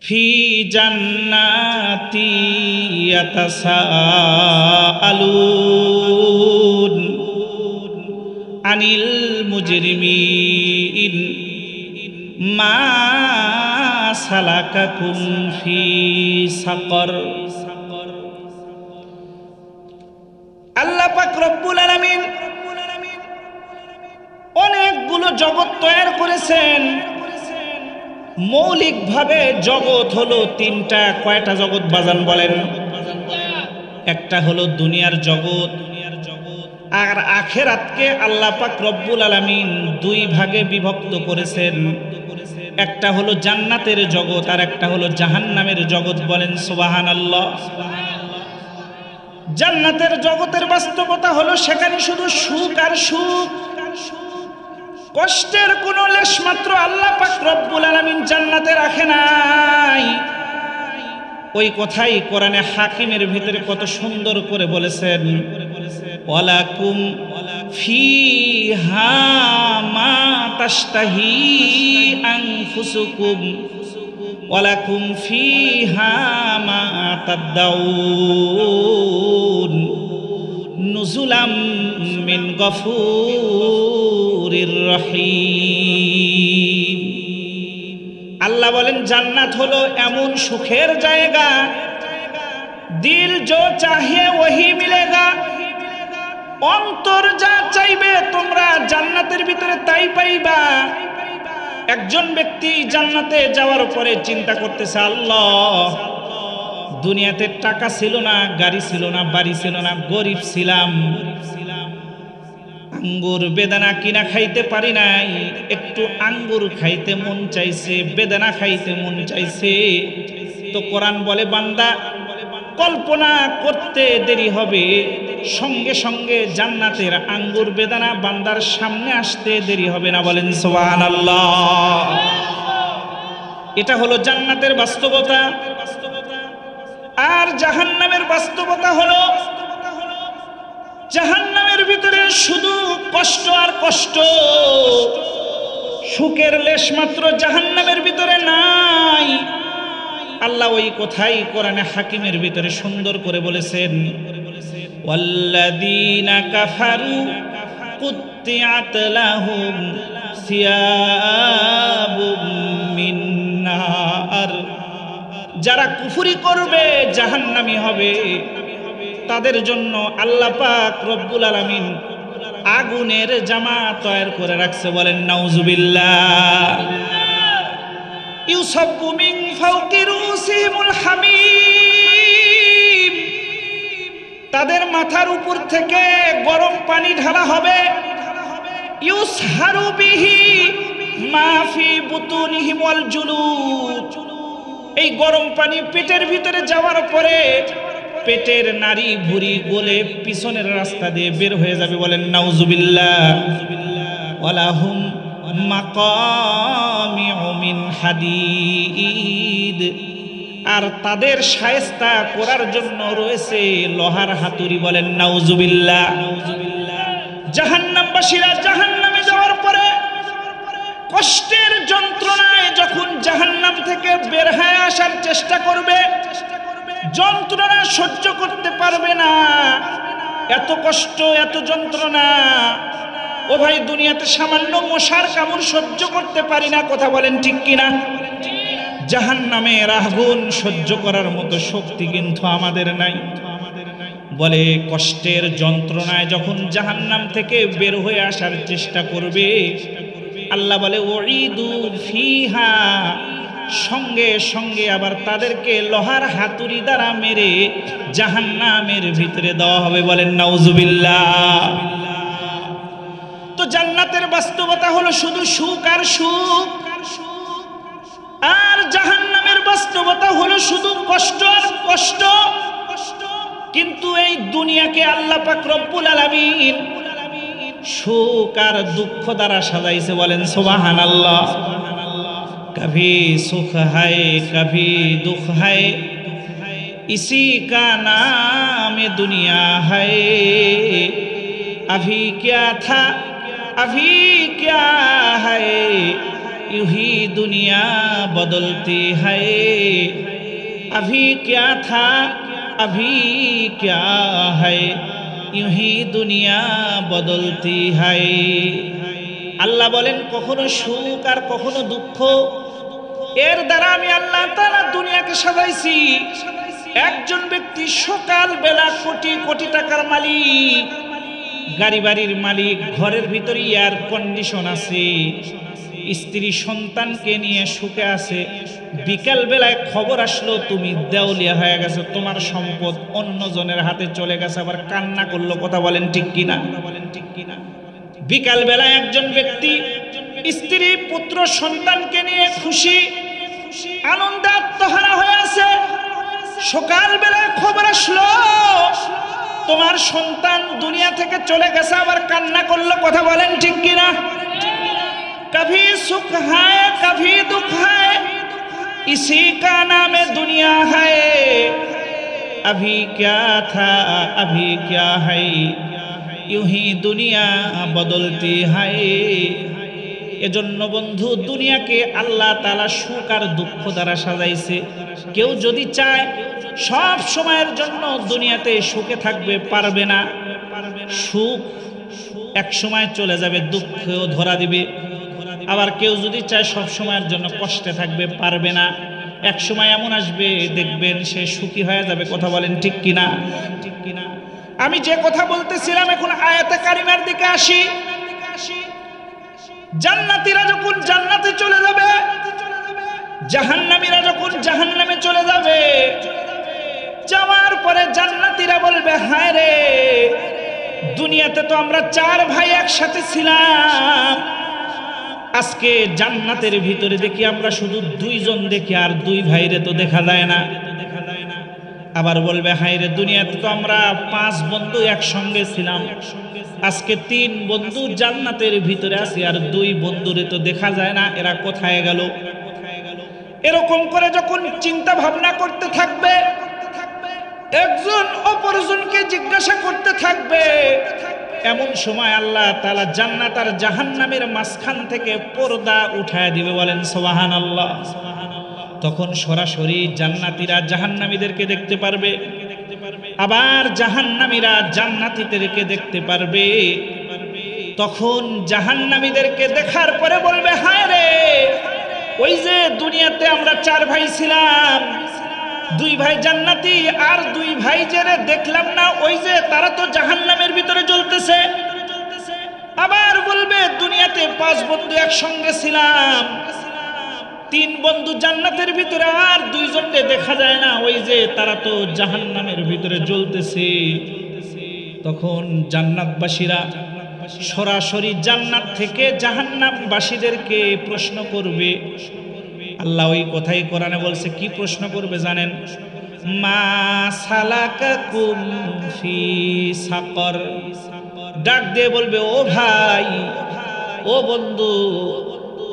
ফি জান্নাতি ইয়াতাসাআলুন আনিল মুজরিমিন মা সালাকাকুম ফি সাকর। আল্লাহ পাক রব্বুল আলামিন অনেকগুলো জগৎ তৈরি করেছেন। মৌলিকভাবে জগৎ হলো তিনটা। কয়টা জগৎ বাজান বলেন? একটা হলো দুনিয়ার জগৎ, আর আখিরাতকে আল্লাহ পাক রব্বুল আলামিন দুই ভাগে বিভক্ত করেছেন। একটা হলো জান্নাতের জগৎ আর একটা হলো জাহান্নামের জগৎ। বলেন সুবহানাল্লাহ। জান্নাতের জগতের বাস্তবতা হলো সেখানে শুধু সুখ আর সুখ, কষ্টের কোনো লেশ মাত্র আল্লাহ পাক রব্বুল আলামিন জান্নাতে রাখে নাই। ওই কথাই কোরআনে হাকিমের ভিতরে কত সুন্দর করে বলেছেন, ওয়ালাকুম ফিহা মা তাশতাহি আনফুসুকুম ওয়ালাকুম ফিহা মা তাদাউন নুজুলাম মিন গফুরির রহিম। আল্লাহ বলেন জান্নাত হলো এমন সুখের জায়গা, দিল জো চাহে ওহি মিলেগা। অন্তর যা চাইবে তোমরা জান্নাতের ভিতরে তাই পাইবা। একজন ব্যক্তি জান্নাতে যাওয়ার পরে চিন্তা করতেছে, আল্লাহ দুনিয়াতে টাকা ছিল না, গাড়ি ছিল না, বাড়ি ছিল না, গরিব ছিলাম, আঙ্গুর বেদানা কিনা খাইতে পারি নাই, একটু আঙ্গুর খাইতে মন চাইছে, বেদানা খাইতে মন চাইছে। তো কোরআন বলে বান্দা কল্পনা করতে দেরি হবে, সঙ্গে সঙ্গে জান্নাতের আঙ্গুর বেদানা বান্দার সামনে আসতে দেরি হবে না। বলেন সুবহানাল্লাহ। এটা হলো জান্নাতের বাস্তবতা। আর জাহান্নামের বাস্তবতা হলো, জাহান্নামের ভিতরে শুধু কষ্ট আর কষ্ট, সুখের লেশ মাত্র জাহান্নামের ভিতরে নাই। আল্লাহ ওই কথাই কোরআনে হাকিমের ভিতরে সুন্দর করে বলেছেন, ওয়াল্লাযীনা কাফারু কুত্তিআত লাহুম সিয়াবুম মিন নার। যারা কুফরি করবে জাহান্নামী হবে, তাদের জন্য আল্লাহ পাক রব্বুল আলামিন আগুনের জামা তৈরি করে রাখছে। বলেন নাউজুবিল্লাহ। ইউসাব্বু মিন ফাওকি রুসিহিমুল হামিম। তাদের মাথার উপর থেকে গরম পানি ঢালা হবে। ইউসহারু বিহি মা ফি বুতুনিহিম ওয়াল জুলুদ। এই গরম পানি পেটের ভিতরে যাওয়ার পরে পেটের নাড়ি ভুঁড়ি গলে পিছনের রাস্তা দিয়ে বের হয়ে যাবে। বলেন নাউজুবিল্লাহ। ওয়ালাহুম মাকামিউ মিন হাদিদ। আর তাদের শায়েস্তা করার জন্য রয়েছে লোহার হাতুড়ি। বলেন নাউজুবিল্লাহ। জাহান্নামবাসীরা জাহান্নামে যাওয়ার পরে কষ্টের যন্ত্রণায় যখন জাহান্নাম থেকে বের হয়ে আসার চেষ্টা করবে, যন্ত্রণা সহ্য করতে পারবে না। এত কষ্ট, এত যন্ত্রণা। ও ভাই, দুনিয়াতে সামান্য মশার কামড় সহ্য করতে পারি না, কথা বলেন ঠিক কিনা? জাহান্নামের আগুন সহ্য করার মতো শক্তি কিন্তু আমাদের নাই। বলে কষ্টের যন্ত্রণায় যখন জাহান্নাম থেকে বের হয়ে আসার চেষ্টা করবে, আল্লাহ বলে উইদু ফিহা, সঙ্গে সঙ্গে আবার তাদেরকে লোহার হাতুড়ি দ্বারা মেরে জাহান্নামের ভিতরে দেওয়া হবে। বলেন নাউজুবিল্লাহ। তো জান্নাতের বাস্তবতা হলো শুধু সুখ আর সুখ, আর জাহান্নামের বাস্তবতা হলো শুধু কষ্ট আর কষ্ট। কিন্তু এই দুনিয়াকে আল্লাহ পাক রব্বুল আলামিন সুখ আর দুঃখ দ্বারা সাজাইছে। বলেন সুবহানাল্লাহ। कभी सुख है कभी दुख है, इसी का नाम दुनिया है। अभी क्या था अभी क्या है, यूही दुनिया बदलती है, अभी क्या था अभी क्या है, यूही দুনিয়া বদলতি है। আল্লাহ বলেন কখনো সুখ আর কখনো দুঃখ, এর দ্বারা আমি আল্লাহ তাআলা দুনিয়াকে সাজাইছি। একজন ব্যক্তি সকাল বেলা কোটি কোটি টাকার মালিক, গাড়ি বাড়ির মালিক, ঘরের ভিতরে এয়ার কন্ডিশন আছে, স্ত্রী সন্তানকে নিয়ে সুখে আছে। বিকাল বেলায় খবর আসলো তুমি দেউলিয়া হয়ে গেছে, তোমার সম্পদ অন্যজনের হাতে চলে গেছে, আবার কান্না করলো। কথা বলেন ঠিক কিনা? বিকাল বেলায় একজন ব্যক্তি স্ত্রী পুত্র সন্তানকে নিয়ে খুশি আনন্দে আত্মহারা হয়ে আছে। সকাল বেলায় খবর আসলো তোমার সন্তান দুনিয়া থেকে চলে গেছে, আবার কান্না করলো। কথা বলেন ঠিক কিনা? कभी सुख है कभी दुख है, इसी का नाम दुनिया है, अभी क्या था अभी क्या है, यूं ही दुनिया बदलती है। এজন্য বন্ধু দুনিয়াকে আল্লাহ তাআলা সুখ আর দুঃখ দ্বারা সাজাইছে। কেউ যদি চায় সব সময়ের জন্য দুনিয়াতে সুখে থাকবে, পারবে না। সুখ এক সময় চলে যাবে, দুঃখও ধরা দিবে। আবার কেউ যদি চায় সব সময়ের জন্য কষ্টে থাকবে, পারবে না। এক সময় এমন আসবে দেখবেন সে সুখী হয়ে যাবে। কথা বলেন ঠিক কিনা? আমি যে কথা বলতেছিলাম, এখন আয়াতে কারিমার দিকে আসি। জান্নাতীরা যখন জান্নাতে চলে যাবে, জাহান্নামীরা যখন জাহান্নামে চলে যাবে, যাওয়ার পরে জান্নাতীরা বলবে হায় রে, দুনিয়াতে তো আমরা 4 ভাই একসাথে ছিলাম, আজকে জান্নাতের ভিতরে দেখি আমরা শুধু 2 জন দেখি, আর 2 ভাইরে তো দেখা যায় না। আবার বলবে হায় রে, দুনিয়াতে তো আমরা 5 বন্ধু একসঙ্গে ছিলাম, আজকে 3 বন্ধু জান্নাতের ভিতরে আছি, আর 2 বন্ধুরে তো দেখা যায় না, এরা কোথায় গেল? এরকম করে যখন চিন্তা ভাবনা করতে থাকবে, একজন অপরজনকে জিজ্ঞাসা করতে থাকবে, এমন সময় আল্লাহ তাআলা জান্নাত আর জাহান্নামের মাঝখান থেকে পর্দা উঠায় দিবে। বলেন সুবহানাল্লাহ। তখন সরাসরি জান্নাতীরা জাহান্নামীদেরকে দেখতে পারবে, আবার জাহান্নামীরা জান্নাতীদেরকে দেখতে পারবে। তখন জাহান্নামীদেরকে দেখার পরে বলবে হায় রে, ওই যে দুনিয়াতে আমরা 4 ভাই ছিলাম, 2 ভাই জান্নাতি আর 2 ভাই যারা দেখলাম না, ওই যে তারা তো জাহান্নামের ভিতরে জ্বলতেছে। আবার বলবে দুনিয়াতে 5 বন্ধু একসঙ্গে ছিলাম, 3 বন্ধু জান্নাতের ভিতরে, আর 2 জনকে দেখা যায় না, ওই যে তারা তো জাহান্নামের ভিতরে জ্বলতেছে। তখন জান্নাতবাসীরা সরাসরি জান্নাত থেকে জাহান্নামবাসীদেরকে প্রশ্ন করবে। আল্লাহ ওই কথাই কোরআনে বলছে, কি প্রশ্ন করবে জানেন? মা সালাকাকুম ফি সাকর। ডাক দিয়ে বলবে ও ভাই, ও বন্ধু,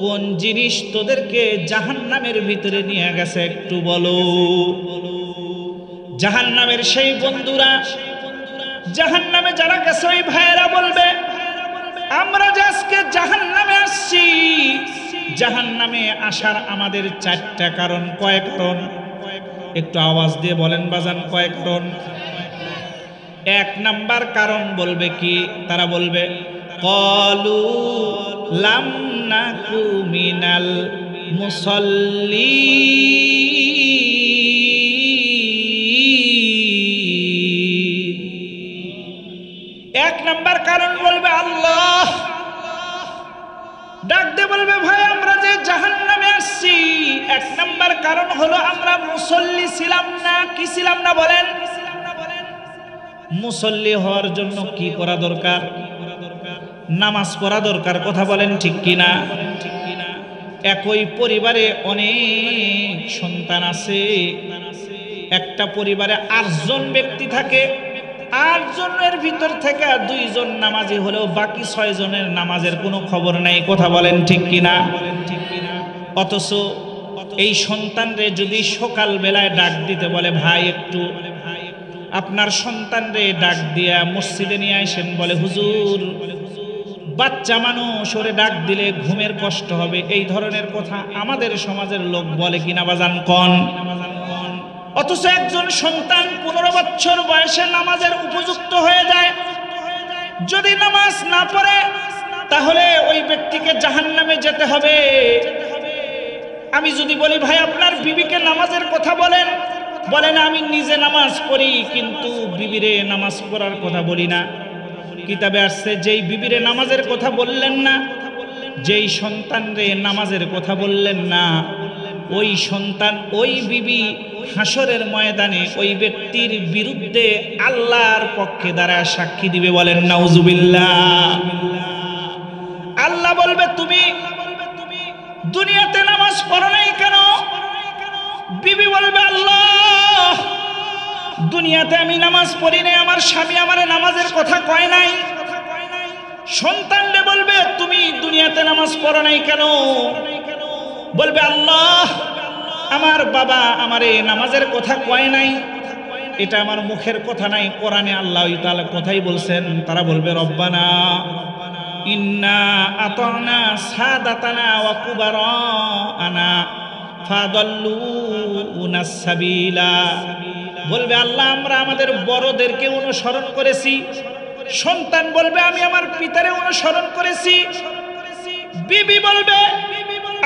কোন জিনিস তোদেরকে জাহান্নামের ভিতরে নিয়ে গেছে একটু বলো। জাহান্নামের সেই বন্ধুরা, জাহান্নামে যারা গেছে ওই ভাইয়েরা বলবে আমরা যে আজকে জাহান্নামে আসছি, জাহান্নামে আসার আমাদের 4টা কারণ। কয় কারণ? একটু আওয়াজ দিয়ে বলেন বাজান, কয় কারণ? 1 নাম্বার কারণ বলবে কি? তারা বলবে ক্বালু লাম নাকু মিনাল মুসাল্লিন। 1 নাম্বার কারণ বলবে আল্লাহ। ডাক দিয়ে বলবে ভাই আমরা যে জাহান্নামে আসছি, 1 নাম্বার কারণ হলো আমরা মুসল্লি ছিলাম না। কি ছিলাম না বলেন? মুসল্লি হওয়ার জন্য কি করা দরকার? নামাজ পড়া দরকার। কথা বলেন ঠিক কিনা? একই পরিবারে অনেক সন্তান আছে, একটা পরিবারে 8 জন ব্যক্তি থাকে, 8 জনের ভিতর থেকে 2 জন নামাজি হলেও বাকি 6 জনের নামাজের কোনো খবর নাই। কথা বলেন ঠিক কিনা? অথচ এই সন্তানরে যদি সকাল বেলায় ডাক দিতে বলে ভাই একটু আপনার সন্তানরে ডাক দিয়া মসজিদে নিয়ে আসেন, বলে হুজুর বাচ্চা মানুষ ওরে ডাক দিলে ঘুমের কষ্ট হবে, এই ধরনের কথা আমাদের সমাজের লোক বলে কিনা বাজান কোন? অথচ একজন সন্তান 15 বছর বয়সে নামাজের উপযুক্ত হয়ে যায়, যদি নামাজ না পড়ে তাহলে ওই ব্যক্তিকে জাহান্নামে যেতে হবে। আমি যদি বলি ভাই আপনার বিবিকে নামাজের কথা বলেন, বলেন আমি নিজে নামাজ পড়ি কিন্তু বিবিরে নামাজ পড়ার কথা বলি না। কিতাবে আসছে যেই বিবিরে নামাজের কথা বললেন না, যেই সন্তানরে নামাজের কথা বললেন না, ওই সন্তান ওই বিবি হাসরের ময়দানে ওই ব্যক্তির বিরুদ্ধে আল্লাহর পক্ষে দাঁড়ায় সাক্ষী দিবে। বলেন নাউজুবিল্লাহ। আল্লাহ বলবে তুমি দুনিয়াতে নামাজ পড়ো নাই কেন? বিবি বলবে আল্লাহ দুনিয়াতে আমি নামাজ পড়ি নাই, আমার স্বামী আমারে নামাজের কথা কয় নাই। সন্তানরে বলবে তুমি দুনিয়াতে নামাজ পড়ো নাই কেন? বলবে আল্লাহ আমার বাবা আমারে নামাজের কথা কয় নাই। এটা আমার মুখের কথা নাই, কোরআনে আল্লাহ তাআলা কথাই বলছেন। তারা বলবে রব্বানা ইন্না আতানা সাদাতানা ওয়া কুবারানা ফাদাল্লুনা সাবিলা। বলবে আল্লাহ আমরা আমাদের বড়দেরকে অনুসরণ করেছি। সন্তান বলবে আমি আমার পিতারে অনুসরণ করেছি। বিবি বলবে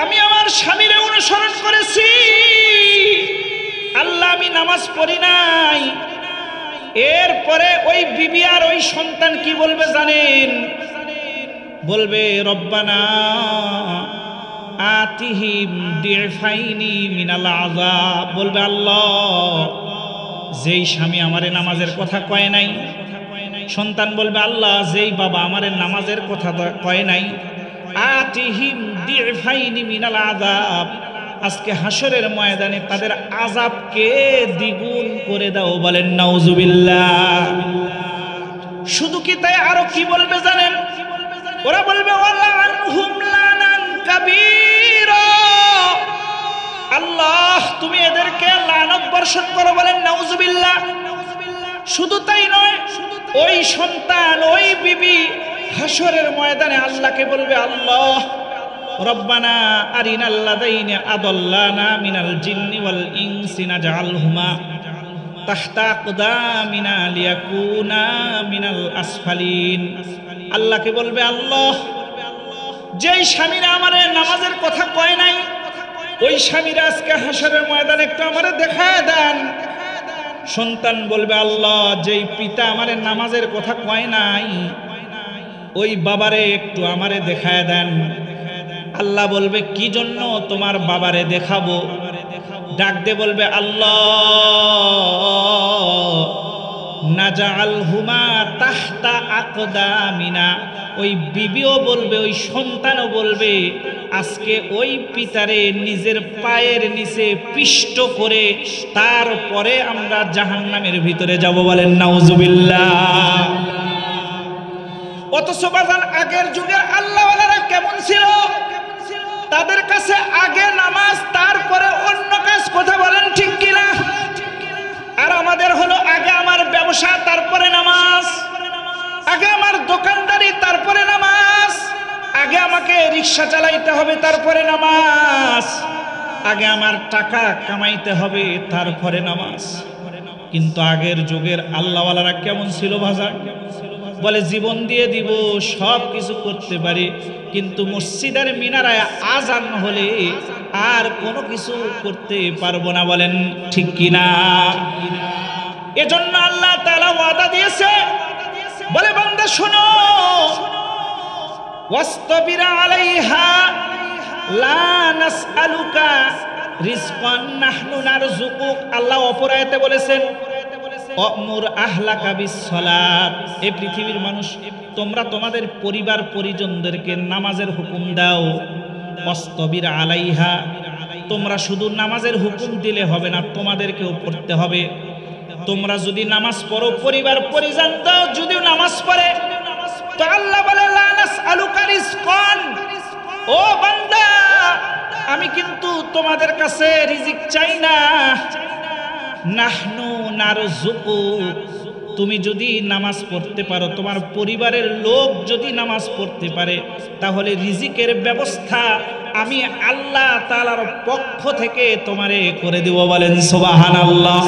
আমি আমার স্বামীরে অনুসরণ করেছি। আল্লাহ আমি নামাজ পড়ি নাই। এরপরে ওই বিবি আর ওই সন্তান কি বলবে জানেন? বলবে রব্বানা আতিহিম দিফাইনি মিনাল আযাব। বলবে আল্লাহ যেই স্বামী আমারে নামাজের কথা কয় নাই, সন্তান বলবে আল্লাহ যেই বাবা আমারে নামাজের কথা কয় নাই, আতিহিম দিফাইনি মিনাল আযাব, আজকে হাসরের ময়দানে তাদের আযাবকে দ্বিগুণ করে দাও। বলেন নাউজুবিল্লাহ। শুধু কি তাই, আরো কি বলবে জানেন? ওরা বলবে ওয়ালানহুম লানান কাবীরা। আল্লাহ তুমি এদেরকে লানত বর্ষণ করো। বলেন নাউজুবিল্লাহ। শুধু তাই নয়, ওই সন্তান ওই বিবি হাসরের ময়দানে আল্লাহকে বলবে আল্লাহ রব্বানা আরিনাল লাযাইনি আদাল্লানা মিনাল জিন্নি ওয়াল ইনসি নাজআলহুমা তাহতা আকদামিনা লিয়াকুনা মিনাল আসফালিন। আল্লাহকে বলবে আল্লাহ যেই স্বামীরা আমারে নামাজের কথা কয় নাই, ওই স্বামীরা আজকে হাসরের ময়দানে একটু আমারে দেখায় দেন। সন্তান বলবে আল্লাহ যেই পিতা আমারে নামাজের কথা কয় নাই, ওই বাবারে একটু আমারে দেখায় দেন। আল্লাহ বলবে কি জন্য তোমার বাবারে দেখাবো? ডাক দে বলবে আল্লাহ নাজআলহুমা তাহতা আকদামিনা। ওই বিবিও বলবে, ওই সন্তানও বলবে আজকে ওই পিতারে নিজের পায়ের নিচে পিষ্ট করে তারপরে আমরা জাহান্নামের ভিতরে যাব। বলেন নাউজুবিল্লাহ। অথচ বাজান আগের যুগের আল্লাহওয়ালারা কেমন ছিল? তাদের কাছে আগে নামাজ তারপরে অন্য কাজ। কথা বলেন ঠিক কিনা? আর আমাদের হলো আগে আমার ব্যবসা তারপরে নামাজ, আগে আমার দোকানদারি তারপরে নামাজ, আগে আমাকে রিক্সা চালাইতে হবে তারপরে নামাজ, আগে আমার টাকা কামাইতে হবে তারপরে নামাজ। কিন্তু আগের যুগের আল্লাহওয়ালারা কেমন ছিল ভাষা? বলে জীবন দিয়ে দিব, সব কিছু করতে পারি, কিন্তু মসজিদের মিনারায় আজান হলে আর কোনো কিছু করতে পারবো না। বলেন ঠিক কিনা? এজন্য আল্লাহ তাআলা ওয়াদা দিয়েছে, বলে বান্দা শোনো ওয়াসতাবির আলাইহা লা নাসআলুকা রিজকান নাহনু নারযুকুক। আল্লাহ অপর আয়াতে বলেছেন অমুর আহলাকা বিসসালাত। এই পৃথিবীর মানুষ তোমরা তোমাদের পরিবার পরিজনদেরকে নামাজের হুকুম দাও। ওয়াসতাবির আলাইহা, তোমরা শুধু নামাজের হুকুম দিলে হবে না, তোমাদেরকেও পড়তে হবে। তোমরা যদি নামাজ পড়ো, পরিবার পরিজন দাও যদি নামাজ পড়ে, তো আল্লাহ বলে লা নাসআলুকা রিজকান। ও বান্দা আমি কিন্তু তোমাদের কাছে রিজিক চাই না, নাহনু নারযুকুক, তুমি যদি নামাজ পড়তে পারো, তোমার পরিবারের লোক যদি নামাজ পড়তে পারে, তাহলে রিজিকের ব্যবস্থা আমি আল্লাহ তাআলার পক্ষ থেকে তোমারে করে দেব। বলেন সুবহানাল্লাহ।